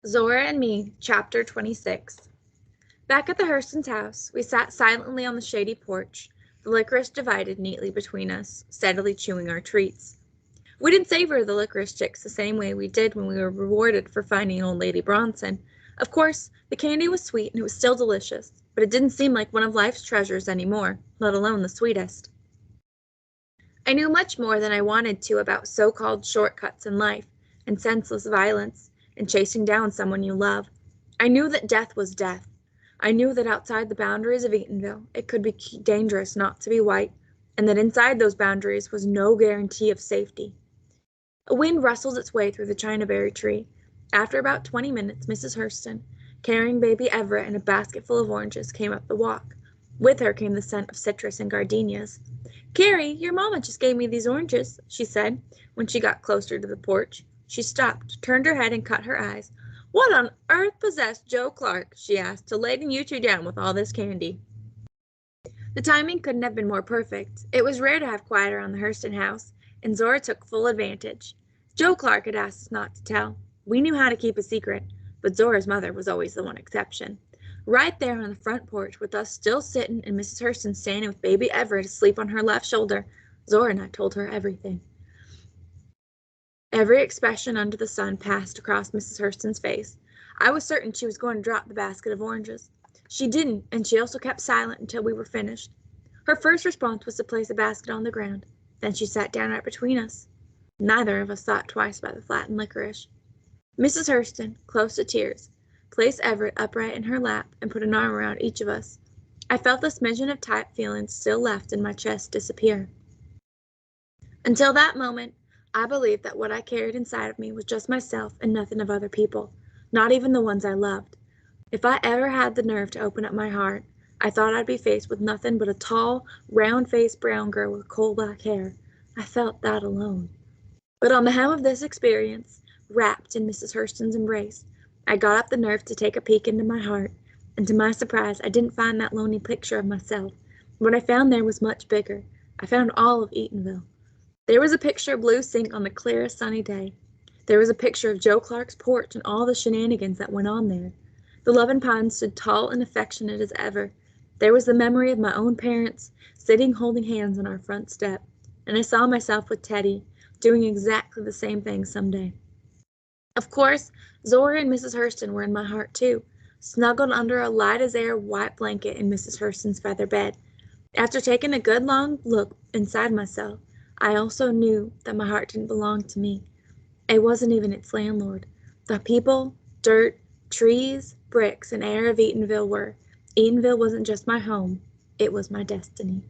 Zora and Me, Chapter 26. Back at the Hurstons' house, we sat silently on the shady porch, the licorice divided neatly between us, steadily chewing our treats. We didn't savor the licorice sticks the same way we did when we were rewarded for finding old Lady Bronson. Of course, the candy was sweet and it was still delicious, but it didn't seem like one of life's treasures anymore, let alone the sweetest. I knew much more than I wanted to about so-called shortcuts in life, and senseless violence, and chasing down someone you love. I knew that death was death. I knew that outside the boundaries of Eatonville it could be dangerous not to be white, and that inside those boundaries was no guarantee of safety. A wind rustled its way through the chinaberry tree. After about 20 minutes, Mrs. Hurston, carrying baby Everett and a basket full of oranges, came up the walk. With her came the scent of citrus and gardenias. "Carrie, your mamma just gave me these oranges," she said, when she got closer to the porch. She stopped, turned her head, and cut her eyes. "What on earth possessed Joe Clark," she asked, "to laden you two down with all this candy?" The timing couldn't have been more perfect. It was rare to have quiet around the Hurston house, and Zora took full advantage. Joe Clark had asked us not to tell. We knew how to keep a secret, but Zora's mother was always the one exception. Right there on the front porch, with us still sitting and Mrs. Hurston standing with baby Everett asleep on her left shoulder, Zora and I told her everything. Every expression under the sun passed across Mrs. Hurston's face. I was certain she was going to drop the basket of oranges. She didn't, and she also kept silent until we were finished. Her first response was to place the basket on the ground. Then she sat down right between us. Neither of us thought twice about the flattened licorice. Mrs. Hurston, close to tears, placed Everett upright in her lap and put an arm around each of us. I felt the smidgen of tight feelings still left in my chest disappear. Until that moment, I believed that what I carried inside of me was just myself and nothing of other people, not even the ones I loved. If I ever had the nerve to open up my heart, I thought I'd be faced with nothing but a tall, round-faced brown girl with coal black hair. I felt that alone. But on the hem of this experience, wrapped in Mrs. Hurston's embrace, I got up the nerve to take a peek into my heart, and to my surprise I didn't find that lonely picture of myself. What I found there was much bigger. I found all of Eatonville. There was a picture of Blue Sink on the clearest sunny day. There was a picture of Joe Clark's porch and all the shenanigans that went on there. The Loving Pines stood tall and affectionate as ever. There was the memory of my own parents sitting holding hands on our front step, and I saw myself with Teddy, doing exactly the same thing someday. Of course, Zora and Mrs. Hurston were in my heart too, snuggled under a light-as-air white blanket in Mrs. Hurston's feather bed. After taking a good long look inside myself, I also knew that my heart didn't belong to me. It wasn't even its landlord. The people, dirt, trees, bricks, and air of Eatonville were. Eatonville wasn't just my home, it was my destiny.